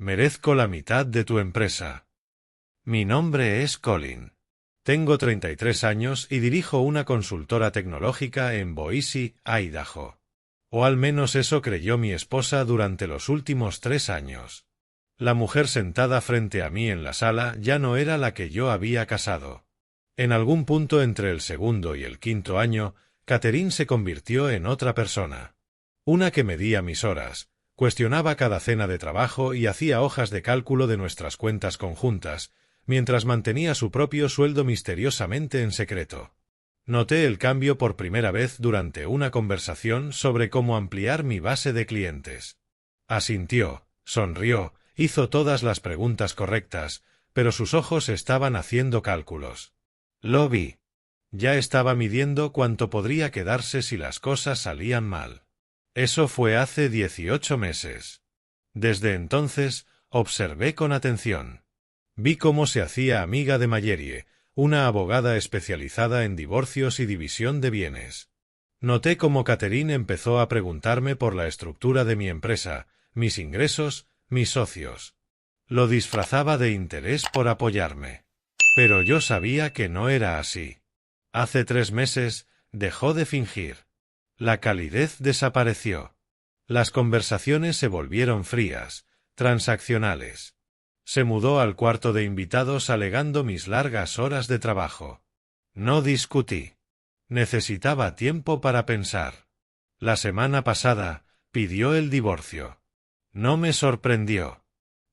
Merezco la mitad de tu empresa. Mi nombre es Colin. Tengo 33 años y dirijo una consultora tecnológica en Boise, Idaho. O al menos eso creyó mi esposa durante los últimos 3 años. La mujer sentada frente a mí en la sala ya no era la que yo había casado. En algún punto entre el segundo y el quinto año, Catherine se convirtió en otra persona. Una que medía mis horas, cuestionaba cada cena de trabajo y hacía hojas de cálculo de nuestras cuentas conjuntas, mientras mantenía su propio sueldo misteriosamente en secreto. Noté el cambio por primera vez durante una conversación sobre cómo ampliar mi base de clientes. Asintió, sonrió, hizo todas las preguntas correctas, pero sus ojos estaban haciendo cálculos. Lo vi. Ya estaba midiendo cuánto podría quedarse si las cosas salían mal. Eso fue hace 18 meses. Desde entonces, observé con atención. Vi cómo se hacía amiga de Mallory, una abogada especializada en divorcios y división de bienes. Noté cómo Catherine empezó a preguntarme por la estructura de mi empresa, mis ingresos, mis socios. Lo disfrazaba de interés por apoyarme. Pero yo sabía que no era así. Hace 3 meses, dejó de fingir. La calidez desapareció. Las conversaciones se volvieron frías, transaccionales. Se mudó al cuarto de invitados alegando mis largas horas de trabajo. No discutí. Necesitaba tiempo para pensar. La semana pasada, pidió el divorcio. No me sorprendió.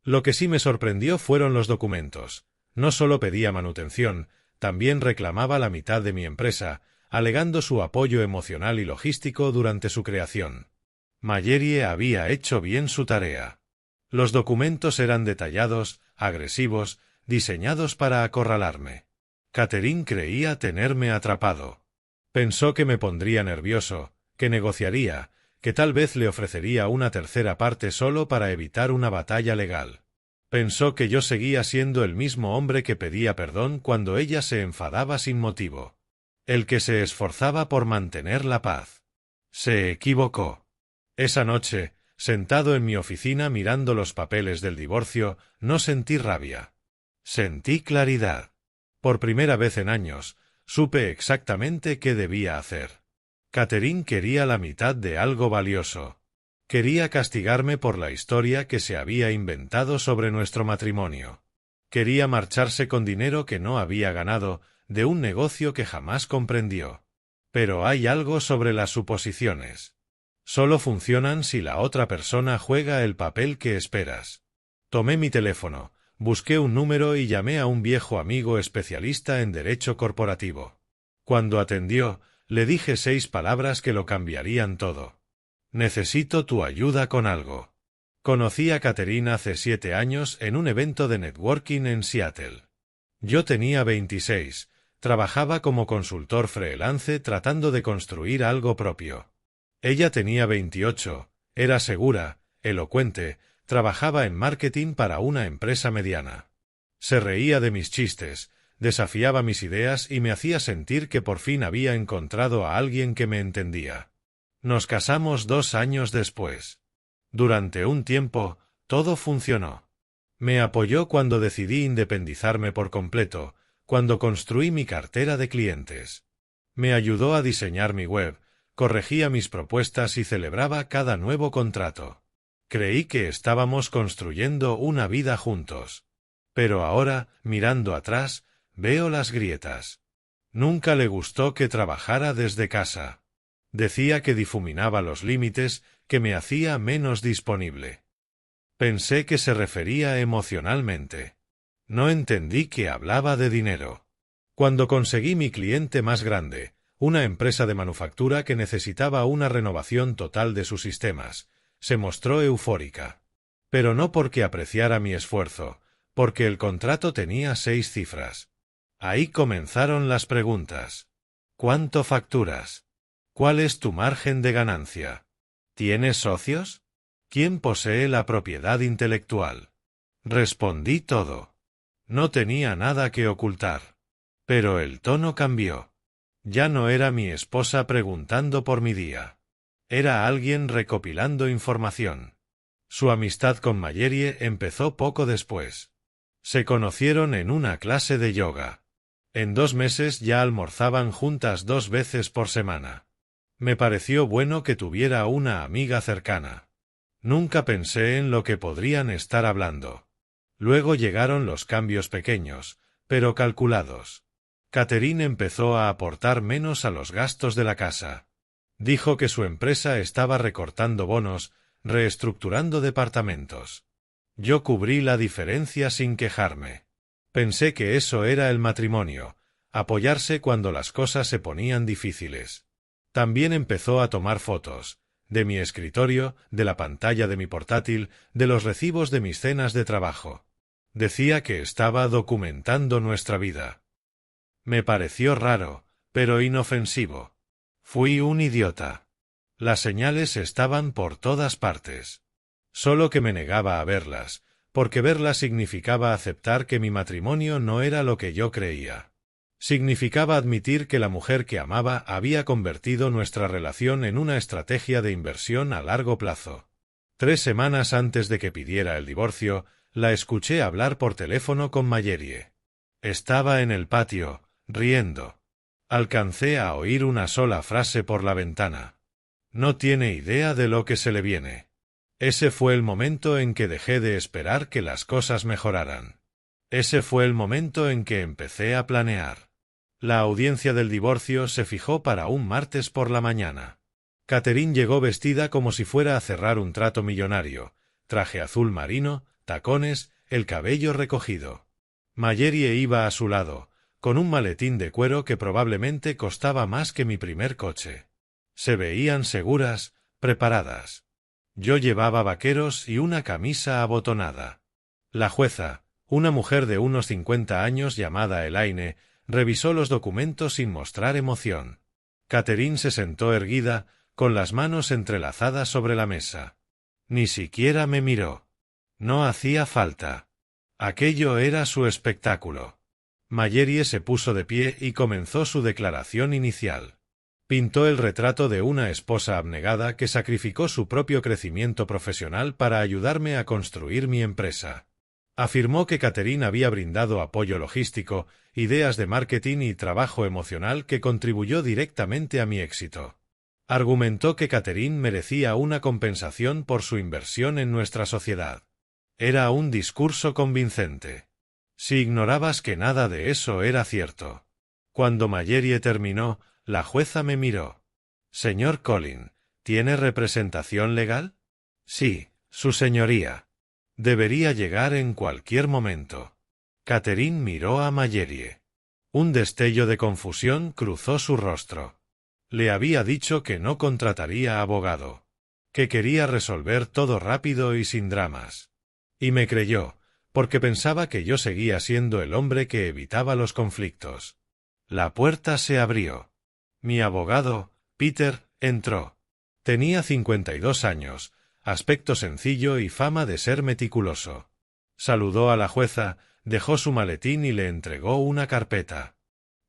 Lo que sí me sorprendió fueron los documentos. No solo pedía manutención, también reclamaba la mitad de mi empresa, alegando su apoyo emocional y logístico durante su creación. Mallory había hecho bien su tarea. Los documentos eran detallados, agresivos, diseñados para acorralarme. Catherine creía tenerme atrapado. Pensó que me pondría nervioso, que negociaría, que tal vez le ofrecería una tercera parte solo para evitar una batalla legal. Pensó que yo seguía siendo el mismo hombre que pedía perdón cuando ella se enfadaba sin motivo. El que se esforzaba por mantener la paz. Se equivocó. Esa noche, sentado en mi oficina mirando los papeles del divorcio, no sentí rabia. Sentí claridad. Por primera vez en años, supe exactamente qué debía hacer. Catherine quería la mitad de algo valioso. Quería castigarme por la historia que se había inventado sobre nuestro matrimonio. Quería marcharse con dinero que no había ganado, de un negocio que jamás comprendió. Pero hay algo sobre las suposiciones. Solo funcionan si la otra persona juega el papel que esperas. Tomé mi teléfono, busqué un número y llamé a un viejo amigo especialista en derecho corporativo. Cuando atendió, le dije 6 palabras que lo cambiarían todo. Necesito tu ayuda con algo. Conocí a Catherine hace 7 años en un evento de networking en Seattle. Yo tenía 26, trabajaba como consultor freelance tratando de construir algo propio. Ella tenía 28, era segura, elocuente, trabajaba en marketing para una empresa mediana. Se reía de mis chistes, desafiaba mis ideas y me hacía sentir que por fin había encontrado a alguien que me entendía. Nos casamos 2 años después. Durante un tiempo, todo funcionó. Me apoyó cuando decidí independizarme por completo, cuando construí mi cartera de clientes. Me ayudó a diseñar mi web, corregía mis propuestas y celebraba cada nuevo contrato. Creí que estábamos construyendo una vida juntos. Pero ahora, mirando atrás, veo las grietas. Nunca le gustó que trabajara desde casa. Decía que difuminaba los límites, que me hacía menos disponible. Pensé que se refería emocionalmente. No entendí que hablaba de dinero. Cuando conseguí mi cliente más grande, una empresa de manufactura que necesitaba una renovación total de sus sistemas, se mostró eufórica. Pero no porque apreciara mi esfuerzo, porque el contrato tenía 6 cifras. Ahí comenzaron las preguntas. ¿Cuánto facturas? ¿Cuál es tu margen de ganancia? ¿Tienes socios? ¿Quién posee la propiedad intelectual? Respondí todo. No tenía nada que ocultar. Pero el tono cambió. Ya no era mi esposa preguntando por mi día. Era alguien recopilando información. Su amistad con Mallory empezó poco después. Se conocieron en una clase de yoga. En 2 meses ya almorzaban juntas 2 veces por semana. Me pareció bueno que tuviera una amiga cercana. Nunca pensé en lo que podrían estar hablando. Luego llegaron los cambios pequeños, pero calculados. Catherine empezó a aportar menos a los gastos de la casa. Dijo que su empresa estaba recortando bonos, reestructurando departamentos. Yo cubrí la diferencia sin quejarme. Pensé que eso era el matrimonio, apoyarse cuando las cosas se ponían difíciles. También empezó a tomar fotos, de mi escritorio, de la pantalla de mi portátil, de los recibos de mis cenas de trabajo. Decía que estaba documentando nuestra vida. Me pareció raro, pero inofensivo. Fui un idiota. Las señales estaban por todas partes. Solo que me negaba a verlas, porque verlas significaba aceptar que mi matrimonio no era lo que yo creía. Significaba admitir que la mujer que amaba había convertido nuestra relación en una estrategia de inversión a largo plazo. 3 semanas antes de que pidiera el divorcio, la escuché hablar por teléfono con Mallory. Estaba en el patio, riendo. Alcancé a oír una sola frase por la ventana. No tiene idea de lo que se le viene. Ese fue el momento en que dejé de esperar que las cosas mejoraran. Ese fue el momento en que empecé a planear. La audiencia del divorcio se fijó para un martes por la mañana. Catherine llegó vestida como si fuera a cerrar un trato millonario, traje azul marino, tacones, el cabello recogido. Mallory iba a su lado, con un maletín de cuero que probablemente costaba más que mi primer coche. Se veían seguras, preparadas. Yo llevaba vaqueros y una camisa abotonada. La jueza, una mujer de unos 50 años llamada Elaine, revisó los documentos sin mostrar emoción. Catherine se sentó erguida, con las manos entrelazadas sobre la mesa. Ni siquiera me miró. No hacía falta. Aquello era su espectáculo. Mallory se puso de pie y comenzó su declaración inicial. Pintó el retrato de una esposa abnegada que sacrificó su propio crecimiento profesional para ayudarme a construir mi empresa. Afirmó que Catherine había brindado apoyo logístico, ideas de marketing y trabajo emocional que contribuyó directamente a mi éxito. Argumentó que Catherine merecía una compensación por su inversión en nuestra sociedad. Era un discurso convincente. Si ignorabas que nada de eso era cierto. Cuando Mallory terminó, la jueza me miró. «Señor Collin, ¿tiene representación legal?» «Sí, su señoría. Debería llegar en cualquier momento». Catherine miró a Mallory. Un destello de confusión cruzó su rostro. Le había dicho que no contrataría abogado. Que quería resolver todo rápido y sin dramas. Y me creyó, porque pensaba que yo seguía siendo el hombre que evitaba los conflictos. La puerta se abrió. Mi abogado, Peter, entró. Tenía 52 años, aspecto sencillo y fama de ser meticuloso. Saludó a la jueza, dejó su maletín y le entregó una carpeta.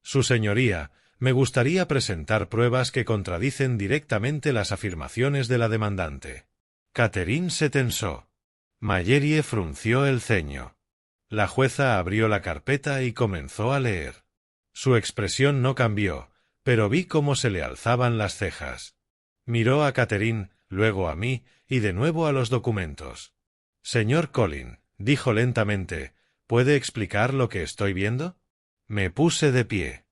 «Su señoría, me gustaría presentar pruebas que contradicen directamente las afirmaciones de la demandante». Catherine se tensó. Mallory frunció el ceño. La jueza abrió la carpeta y comenzó a leer. Su expresión no cambió, pero vi cómo se le alzaban las cejas. Miró a Catherine, luego a mí, y de nuevo a los documentos. «Señor Collin», dijo lentamente, «¿puede explicar lo que estoy viendo?» Me puse de pie.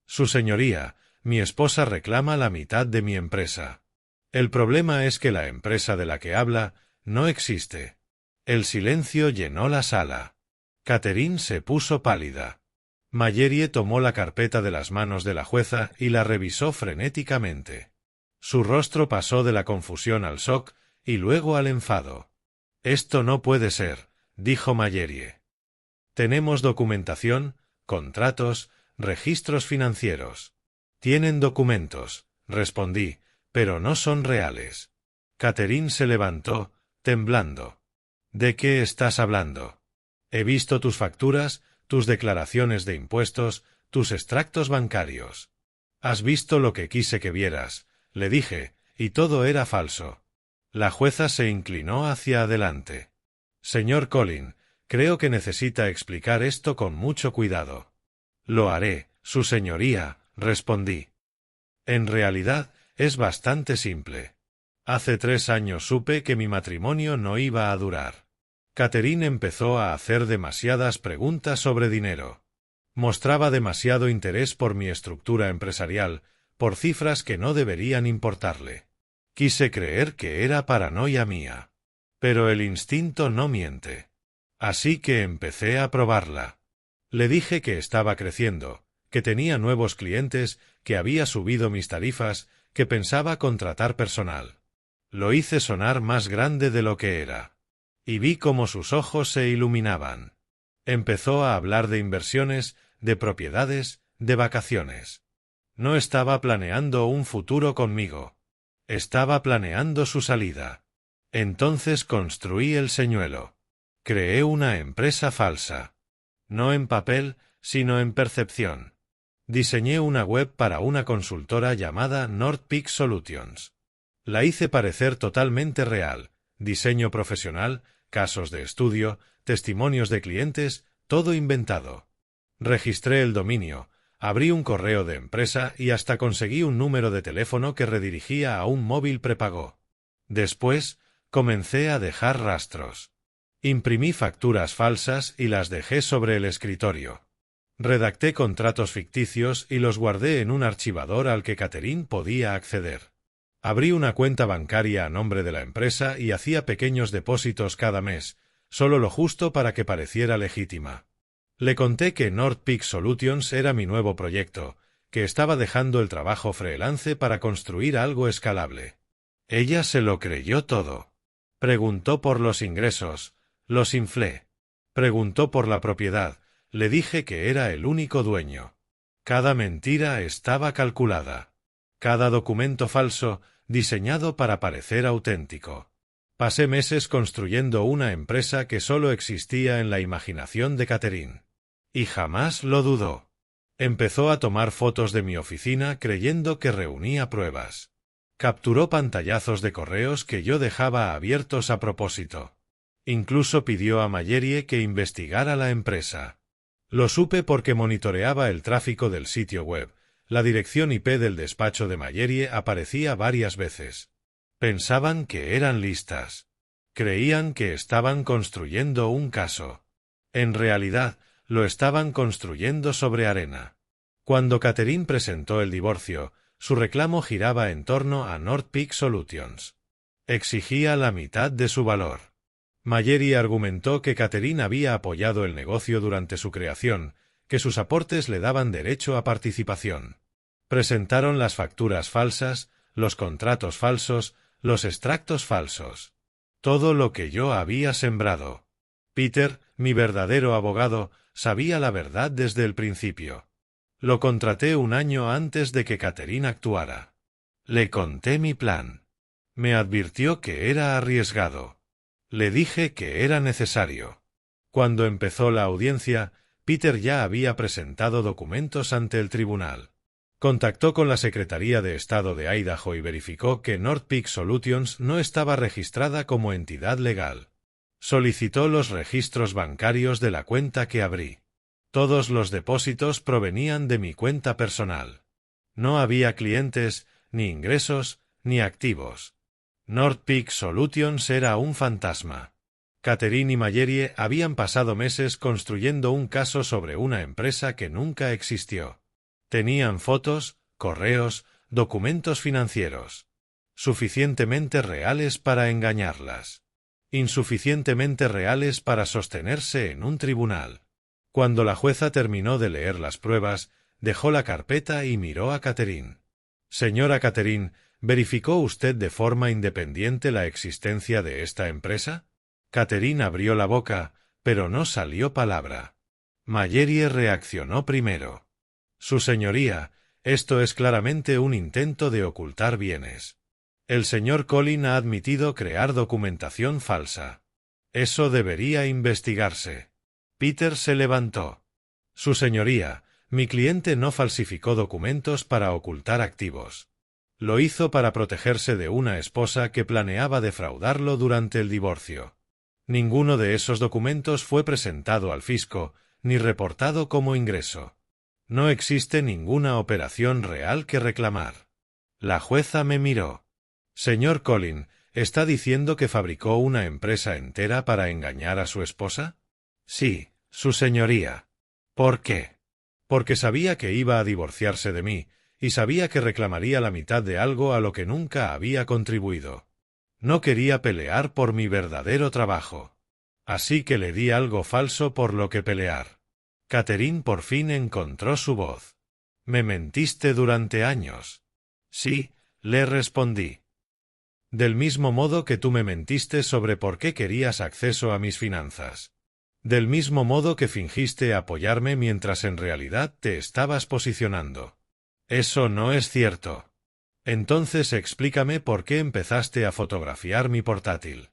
«Su señoría, mi esposa reclama la mitad de mi empresa. El problema es que la empresa de la que habla no existe». El silencio llenó la sala. Catherine se puso pálida. Mallory tomó la carpeta de las manos de la jueza y la revisó frenéticamente. Su rostro pasó de la confusión al shock y luego al enfado. «Esto no puede ser», dijo Mallory. «Tenemos documentación, contratos, registros financieros». «Tienen documentos», respondí, «pero no son reales». Catherine se levantó, temblando. «¿De qué estás hablando? He visto tus facturas, tus declaraciones de impuestos, tus extractos bancarios. Has visto lo que quise que vieras», le dije, y todo era falso. La jueza se inclinó hacia adelante. Señor Collin, creo que necesita explicar esto con mucho cuidado. Lo haré, su señoría, respondí. En realidad, es bastante simple. Hace 3 años supe que mi matrimonio no iba a durar. Catherine empezó a hacer demasiadas preguntas sobre dinero. Mostraba demasiado interés por mi estructura empresarial, por cifras que no deberían importarle. Quise creer que era paranoia mía. Pero el instinto no miente. Así que empecé a probarla. Le dije que estaba creciendo, que tenía nuevos clientes, que había subido mis tarifas, que pensaba contratar personal. Lo hice sonar más grande de lo que era. Y vi cómo sus ojos se iluminaban. Empezó a hablar de inversiones, de propiedades, de vacaciones. No estaba planeando un futuro conmigo. Estaba planeando su salida. Entonces construí el señuelo. Creé una empresa falsa. No en papel, sino en percepción. Diseñé una web para una consultora llamada North Peak Solutions. La hice parecer totalmente real, diseño profesional, casos de estudio, testimonios de clientes, todo inventado. Registré el dominio, abrí un correo de empresa y hasta conseguí un número de teléfono que redirigía a un móvil prepago. Después, comencé a dejar rastros. Imprimí facturas falsas y las dejé sobre el escritorio. Redacté contratos ficticios y los guardé en un archivador al que Catherine podía acceder. Abrí una cuenta bancaria a nombre de la empresa y hacía pequeños depósitos cada mes, solo lo justo para que pareciera legítima. Le conté que North Peak Solutions era mi nuevo proyecto, que estaba dejando el trabajo freelance para construir algo escalable. Ella se lo creyó todo. Preguntó por los ingresos, los inflé. Preguntó por la propiedad, le dije que era el único dueño. Cada mentira estaba calculada. Cada documento falso, diseñado para parecer auténtico. Pasé meses construyendo una empresa que solo existía en la imaginación de Catherine. Y jamás lo dudó. Empezó a tomar fotos de mi oficina creyendo que reunía pruebas. Capturó pantallazos de correos que yo dejaba abiertos a propósito. Incluso pidió a Mallory que investigara la empresa. Lo supe porque monitoreaba el tráfico del sitio web. La dirección IP del despacho de Mallory aparecía varias veces. Pensaban que eran listas. Creían que estaban construyendo un caso. En realidad, lo estaban construyendo sobre arena. Cuando Catherine presentó el divorcio, su reclamo giraba en torno a North Peak Solutions. Exigía la mitad de su valor. Mallory argumentó que Catherine había apoyado el negocio durante su creación, que sus aportes le daban derecho a participación. Presentaron las facturas falsas, los contratos falsos, los extractos falsos. Todo lo que yo había sembrado. Peter, mi verdadero abogado, sabía la verdad desde el principio. Lo contraté un año antes de que Catherine actuara. Le conté mi plan. Me advirtió que era arriesgado. Le dije que era necesario. Cuando empezó la audiencia, Peter ya había presentado documentos ante el tribunal. Contactó con la Secretaría de Estado de Idaho y verificó que North Peak Solutions no estaba registrada como entidad legal. Solicitó los registros bancarios de la cuenta que abrí. Todos los depósitos provenían de mi cuenta personal. No había clientes, ni ingresos, ni activos. North Peak Solutions era un fantasma. Catherine y Mallory habían pasado meses construyendo un caso sobre una empresa que nunca existió. Tenían fotos, correos, documentos financieros. Suficientemente reales para engañarlas. Insuficientemente reales para sostenerse en un tribunal. Cuando la jueza terminó de leer las pruebas, dejó la carpeta y miró a Catherine. Señora Catherine, ¿verificó usted de forma independiente la existencia de esta empresa? Catherine abrió la boca, pero no salió palabra. Mallory reaccionó primero. Su señoría, esto es claramente un intento de ocultar bienes. El señor Collin ha admitido crear documentación falsa. Eso debería investigarse. Peter se levantó. Su señoría, mi cliente no falsificó documentos para ocultar activos. Lo hizo para protegerse de una esposa que planeaba defraudarlo durante el divorcio. Ninguno de esos documentos fue presentado al fisco, ni reportado como ingreso. No existe ninguna operación real que reclamar. La jueza me miró. Señor Collin, ¿está diciendo que fabricó una empresa entera para engañar a su esposa? Sí, su señoría. ¿Por qué? Porque sabía que iba a divorciarse de mí, y sabía que reclamaría la mitad de algo a lo que nunca había contribuido. No quería pelear por mi verdadero trabajo. Así que le di algo falso por lo que pelear. Catherine por fin encontró su voz. «Me mentiste durante años». «Sí», le respondí. «Del mismo modo que tú me mentiste sobre por qué querías acceso a mis finanzas. Del mismo modo que fingiste apoyarme mientras en realidad te estabas posicionando. Eso no es cierto. Entonces explícame por qué empezaste a fotografiar mi portátil.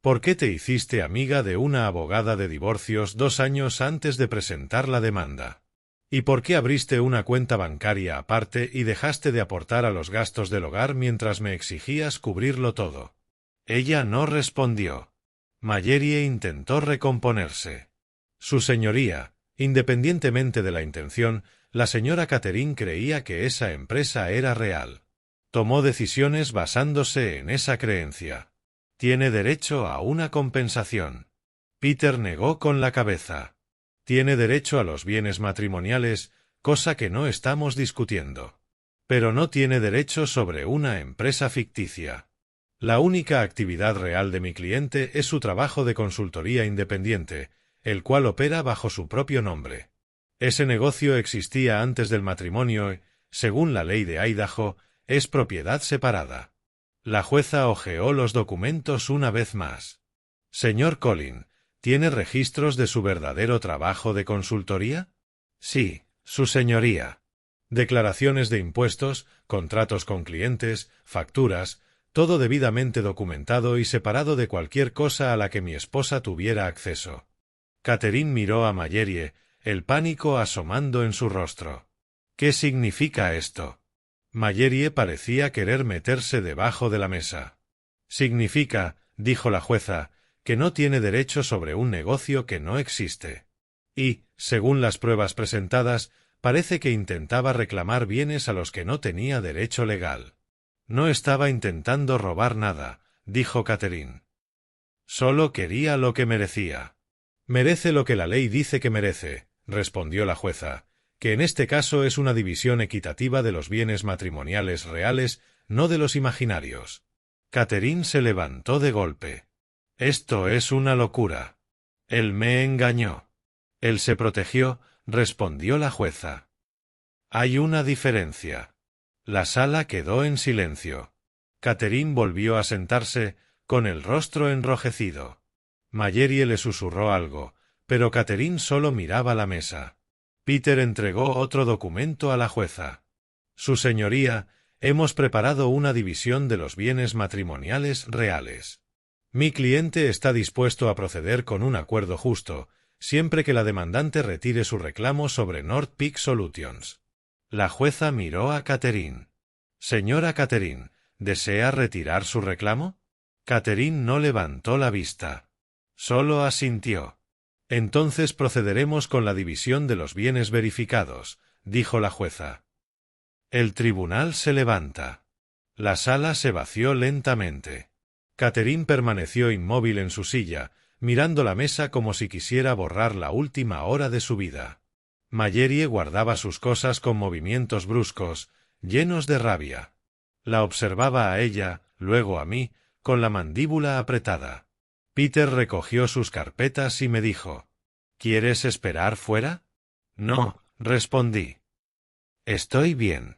¿Por qué te hiciste amiga de una abogada de divorcios 2 años antes de presentar la demanda? ¿Y por qué abriste una cuenta bancaria aparte y dejaste de aportar a los gastos del hogar mientras me exigías cubrirlo todo?» Ella no respondió. Mallerie intentó recomponerse. «Su señoría, independientemente de la intención, la señora Catherine creía que esa empresa era real. Tomó decisiones basándose en esa creencia. Tiene derecho a una compensación». Peter negó con la cabeza. «Tiene derecho a los bienes matrimoniales, cosa que no estamos discutiendo. Pero no tiene derecho sobre una empresa ficticia. La única actividad real de mi cliente es su trabajo de consultoría independiente, el cual opera bajo su propio nombre. Ese negocio existía antes del matrimonio y, según la ley de Idaho, es propiedad separada». La jueza hojeó los documentos una vez más. «Señor Collin, ¿tiene registros de su verdadero trabajo de consultoría?» «Sí, su señoría. Declaraciones de impuestos, contratos con clientes, facturas, todo debidamente documentado y separado de cualquier cosa a la que mi esposa tuviera acceso». Catherine miró a Mallerie, el pánico asomando en su rostro. «¿Qué significa esto?» Mallerie parecía querer meterse debajo de la mesa. «Significa», dijo la jueza, «que no tiene derecho sobre un negocio que no existe. Y, según las pruebas presentadas, parece que intentaba reclamar bienes a los que no tenía derecho legal». «No estaba intentando robar nada», dijo Catherine. «Solo quería lo que merecía». «Merece lo que la ley dice que merece», respondió la jueza, «que en este caso es una división equitativa de los bienes matrimoniales reales, no de los imaginarios». Catherine se levantó de golpe. «Esto es una locura. Él me engañó». «Él se protegió», respondió la jueza. «Hay una diferencia». La sala quedó en silencio. Catherine volvió a sentarse, con el rostro enrojecido. Mallerie le susurró algo, pero Catherine solo miraba la mesa. Peter entregó otro documento a la jueza. «Su señoría, hemos preparado una división de los bienes matrimoniales reales. Mi cliente está dispuesto a proceder con un acuerdo justo, siempre que la demandante retire su reclamo sobre North Peak Solutions». La jueza miró a Catherine. «Señora Catherine, ¿desea retirar su reclamo?» Catherine no levantó la vista. Solo asintió. «Entonces procederemos con la división de los bienes verificados», dijo la jueza. El tribunal se levanta. La sala se vació lentamente. Catherine permaneció inmóvil en su silla, mirando la mesa como si quisiera borrar la última hora de su vida. Mallerie guardaba sus cosas con movimientos bruscos, llenos de rabia. La observaba a ella, luego a mí, con la mandíbula apretada. Peter recogió sus carpetas y me dijo: «¿Quieres esperar fuera?» «No», respondí. «Estoy bien».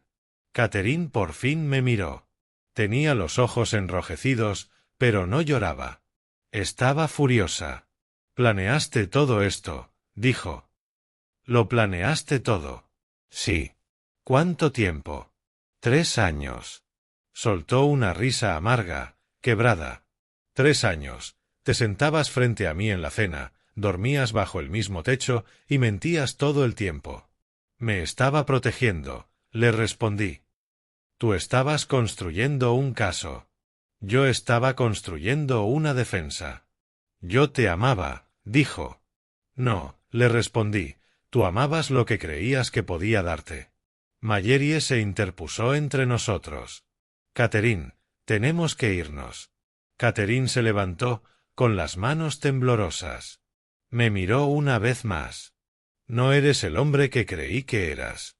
Catherine por fin me miró. Tenía los ojos enrojecidos, pero no lloraba. Estaba furiosa. «Planeaste todo esto», dijo. «¿Lo planeaste todo?» «Sí». «¿Cuánto tiempo?» 3 años. Soltó una risa amarga, quebrada. 3 años. Te sentabas frente a mí en la cena, dormías bajo el mismo techo y mentías todo el tiempo. Me estaba protegiendo, le respondí. Tú estabas construyendo un caso. Yo estaba construyendo una defensa. Yo te amaba, dijo. No, le respondí, tú amabas lo que creías que podía darte. Mallory se interpuso entre nosotros. Catherine, tenemos que irnos. Catherine se levantó, con las manos temblorosas. Me miró una vez más. No eres el hombre que creí que eras.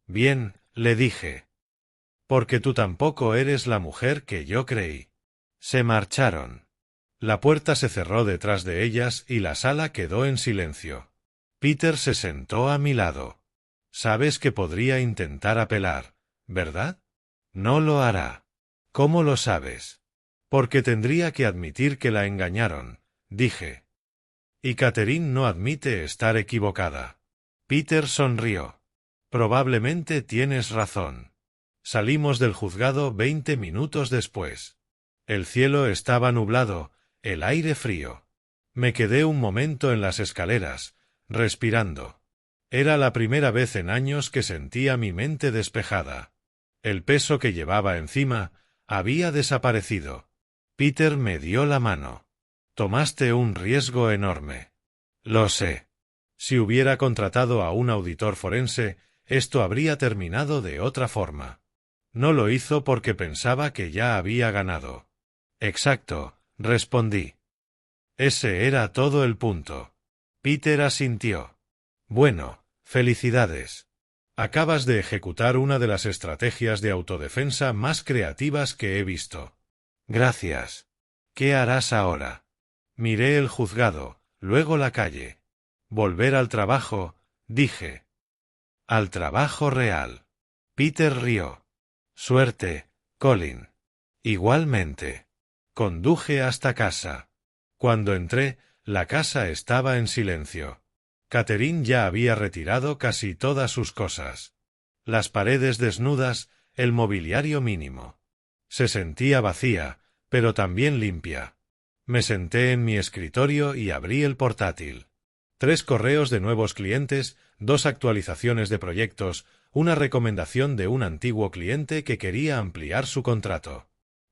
Bien, le dije. Porque tú tampoco eres la mujer que yo creí. Se marcharon. La puerta se cerró detrás de ellas y la sala quedó en silencio. Peter se sentó a mi lado. Sabes que podría intentar apelar, ¿verdad? No lo hará. ¿Cómo lo sabes? Porque tendría que admitir que la engañaron, dije. Y Catherine no admite estar equivocada. Peter sonrió. Probablemente tienes razón. Salimos del juzgado 20 minutos después. El cielo estaba nublado, el aire frío. Me quedé un momento en las escaleras, respirando. Era la primera vez en años que sentía mi mente despejada. El peso que llevaba encima había desaparecido. Peter me dio la mano. Tomaste un riesgo enorme. Lo sé. Si hubiera contratado a un auditor forense, esto habría terminado de otra forma. No lo hizo porque pensaba que ya había ganado. Exacto, respondí. Ese era todo el punto. Peter asintió. Bueno, felicidades. Acabas de ejecutar una de las estrategias de autodefensa más creativas que he visto. Gracias. ¿Qué harás ahora? Miré el juzgado, luego la calle. Volver al trabajo, dije. Al trabajo real. Peter rió. Suerte, Colin. Igualmente. Conduje hasta casa. Cuando entré, la casa estaba en silencio. Catherine ya había retirado casi todas sus cosas. Las paredes desnudas, el mobiliario mínimo. Se sentía vacía, pero también limpia. Me senté en mi escritorio y abrí el portátil. 3 correos de nuevos clientes, 2 actualizaciones de proyectos, una recomendación de un antiguo cliente que quería ampliar su contrato.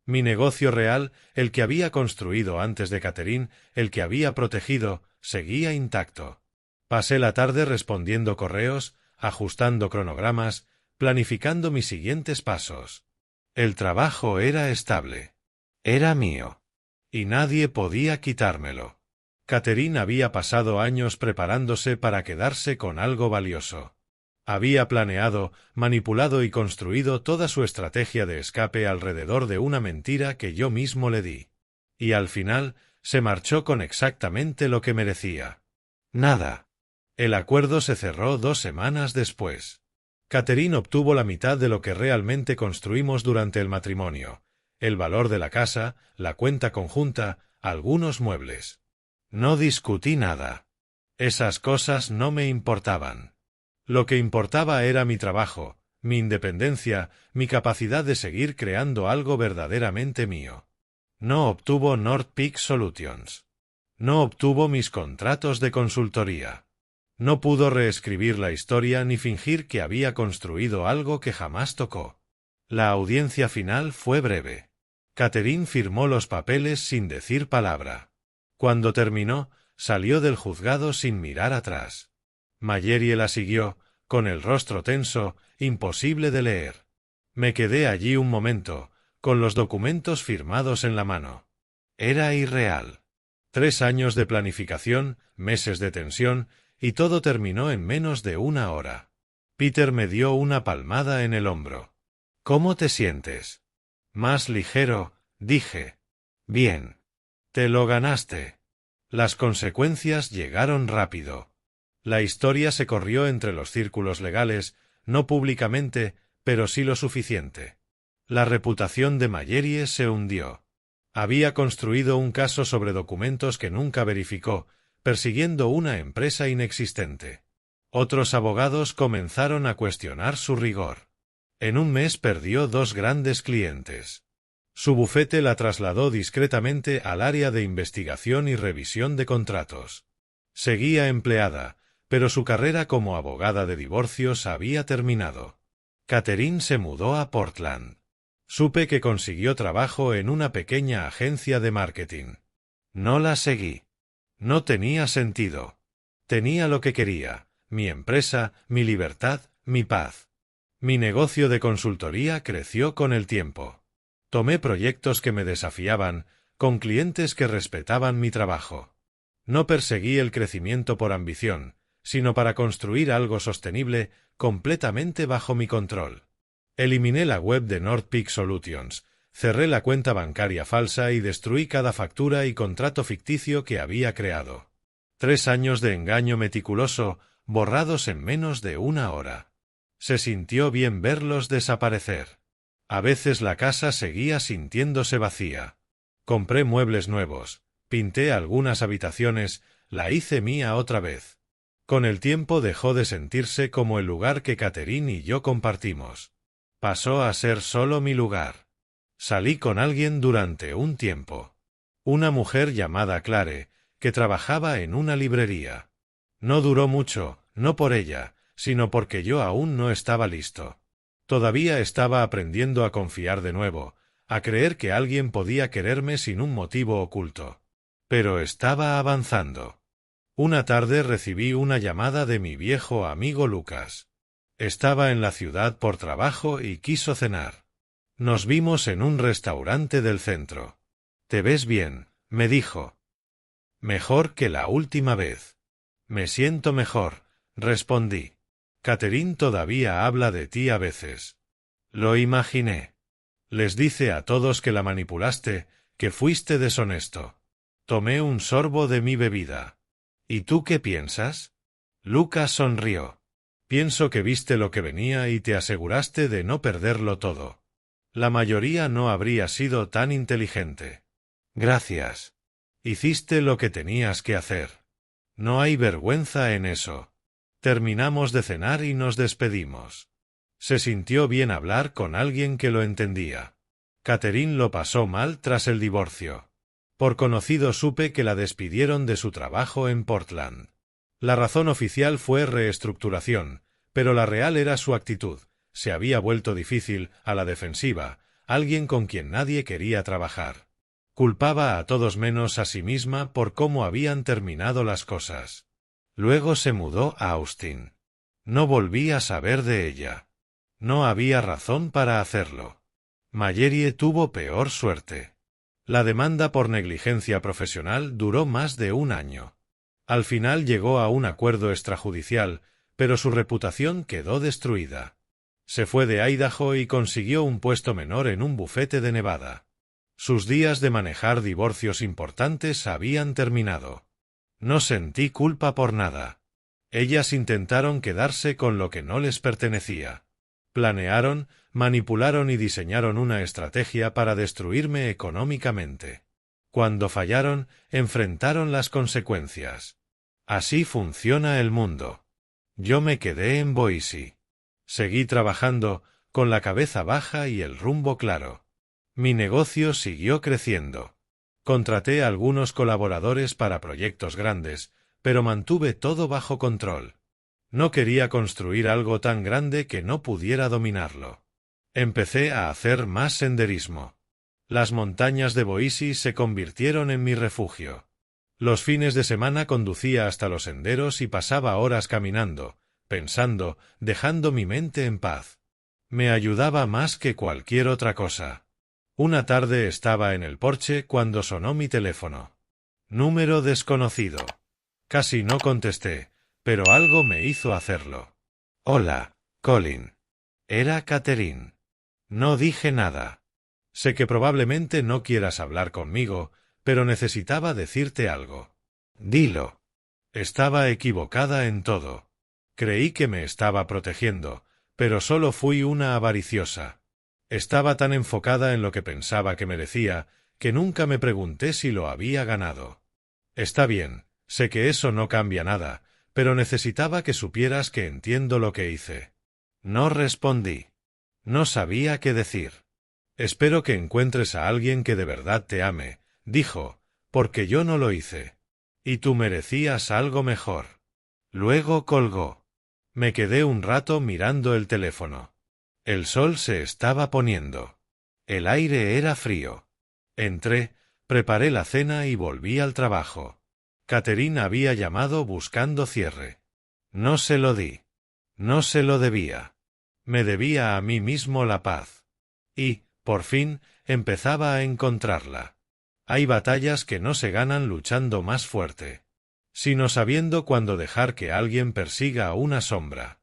Mi negocio real, el que había construido antes de Catherine, el que había protegido, seguía intacto. Pasé la tarde respondiendo correos, ajustando cronogramas, planificando mis siguientes pasos. El trabajo era estable. Era mío. Y nadie podía quitármelo. Catherine había pasado años preparándose para quedarse con algo valioso. Había planeado, manipulado y construido toda su estrategia de escape alrededor de una mentira que yo mismo le di. Y al final, se marchó con exactamente lo que merecía. Nada. El acuerdo se cerró 2 semanas después. Catherine obtuvo la mitad de lo que realmente construimos durante el matrimonio. El valor de la casa, la cuenta conjunta, algunos muebles. No discutí nada. Esas cosas no me importaban. Lo que importaba era mi trabajo, mi independencia, mi capacidad de seguir creando algo verdaderamente mío. No obtuvo North Peak Solutions. No obtuvo mis contratos de consultoría. No pudo reescribir la historia ni fingir que había construido algo que jamás tocó. La audiencia final fue breve. Catherine firmó los papeles sin decir palabra. Cuando terminó, salió del juzgado sin mirar atrás. Mallory la siguió, con el rostro tenso, imposible de leer. Me quedé allí un momento, con los documentos firmados en la mano. Era irreal. 3 años de planificación, meses de tensión, y todo terminó en menos de 1 hora. Peter me dio una palmada en el hombro. ¿Cómo te sientes? Más ligero, dije. Bien. Te lo ganaste. Las consecuencias llegaron rápido. La historia se corrió entre los círculos legales, no públicamente, pero sí lo suficiente. La reputación de Mallory se hundió. Había construido un caso sobre documentos que nunca verificó, persiguiendo una empresa inexistente. Otros abogados comenzaron a cuestionar su rigor. En un mes perdió 2 grandes clientes. Su bufete la trasladó discretamente al área de investigación y revisión de contratos. Seguía empleada, pero su carrera como abogada de divorcios había terminado. Catherine se mudó a Portland. Supe que consiguió trabajo en una pequeña agencia de marketing. No la seguí. No tenía sentido. Tenía lo que quería: mi empresa, mi libertad, mi paz. Mi negocio de consultoría creció con el tiempo. Tomé proyectos que me desafiaban, con clientes que respetaban mi trabajo. No perseguí el crecimiento por ambición, sino para construir algo sostenible, completamente bajo mi control. Eliminé la web de North Peak Solutions, cerré la cuenta bancaria falsa y destruí cada factura y contrato ficticio que había creado. 3 años de engaño meticuloso, borrados en menos de una hora. Se sintió bien verlos desaparecer. A veces la casa seguía sintiéndose vacía. Compré muebles nuevos, pinté algunas habitaciones, la hice mía otra vez. Con el tiempo dejó de sentirse como el lugar que Catherine y yo compartimos. Pasó a ser solo mi lugar. Salí con alguien durante un tiempo. Una mujer llamada Clare, que trabajaba en una librería. No duró mucho, no por ella, sino porque yo aún no estaba listo. Todavía estaba aprendiendo a confiar de nuevo, a creer que alguien podía quererme sin un motivo oculto. Pero estaba avanzando. Una tarde recibí una llamada de mi viejo amigo Lucas. Estaba en la ciudad por trabajo y quiso cenar. Nos vimos en un restaurante del centro. «¿Te ves bien?», me dijo. «Mejor que la última vez». «Me siento mejor», respondí. «Catherine todavía habla de ti a veces». Lo imaginé. «Les dice a todos que la manipulaste, que fuiste deshonesto». Tomé un sorbo de mi bebida. «¿Y tú qué piensas?». Lucas sonrió. «Pienso que viste lo que venía y te aseguraste de no perderlo todo. La mayoría no habría sido tan inteligente». «Gracias. Hiciste lo que tenías que hacer. No hay vergüenza en eso». Terminamos de cenar y nos despedimos. Se sintió bien hablar con alguien que lo entendía. Catherine lo pasó mal tras el divorcio. Por conocido supe que la despidieron de su trabajo en Portland. La razón oficial fue reestructuración, pero la real era su actitud. Se había vuelto difícil, a la defensiva, alguien con quien nadie quería trabajar. Culpaba a todos menos a sí misma por cómo habían terminado las cosas. Luego se mudó a Austin. No volví a saber de ella. No había razón para hacerlo. Mallory tuvo peor suerte. La demanda por negligencia profesional duró más de un año. Al final llegó a un acuerdo extrajudicial, pero su reputación quedó destruida. Se fue de Idaho y consiguió un puesto menor en un bufete de Nevada. Sus días de manejar divorcios importantes habían terminado. No sentí culpa por nada. Ellas intentaron quedarse con lo que no les pertenecía. Planearon, manipularon y diseñaron una estrategia para destruirme económicamente. Cuando fallaron, enfrentaron las consecuencias. Así funciona el mundo. Yo me quedé en Boise. Seguí trabajando, con la cabeza baja y el rumbo claro. Mi negocio siguió creciendo. Contraté a algunos colaboradores para proyectos grandes, pero mantuve todo bajo control. No quería construir algo tan grande que no pudiera dominarlo. Empecé a hacer más senderismo. Las montañas de Boise se convirtieron en mi refugio. Los fines de semana conducía hasta los senderos y pasaba horas caminando, pensando, dejando mi mente en paz. Me ayudaba más que cualquier otra cosa. Una tarde estaba en el porche cuando sonó mi teléfono. Número desconocido. Casi no contesté, pero algo me hizo hacerlo. «Hola, Colin». Era Catherine. No dije nada. «Sé que probablemente no quieras hablar conmigo, pero necesitaba decirte algo». «Dilo». Estaba equivocada en todo. Creí que me estaba protegiendo, pero solo fui una avariciosa. Estaba tan enfocada en lo que pensaba que merecía, que nunca me pregunté si lo había ganado. «Está bien, sé que eso no cambia nada, pero necesitaba que supieras que entiendo lo que hice». No respondí. No sabía qué decir. «Espero que encuentres a alguien que de verdad te ame», dijo, «porque yo no lo hice. Y tú merecías algo mejor». Luego colgó. Me quedé un rato mirando el teléfono. El sol se estaba poniendo. El aire era frío. Entré, preparé la cena y volví al trabajo. Catherine había llamado buscando cierre. No se lo di. No se lo debía. Me debía a mí mismo la paz. Y, por fin, empezaba a encontrarla. Hay batallas que no se ganan luchando más fuerte, sino sabiendo cuándo dejar que alguien persiga una sombra.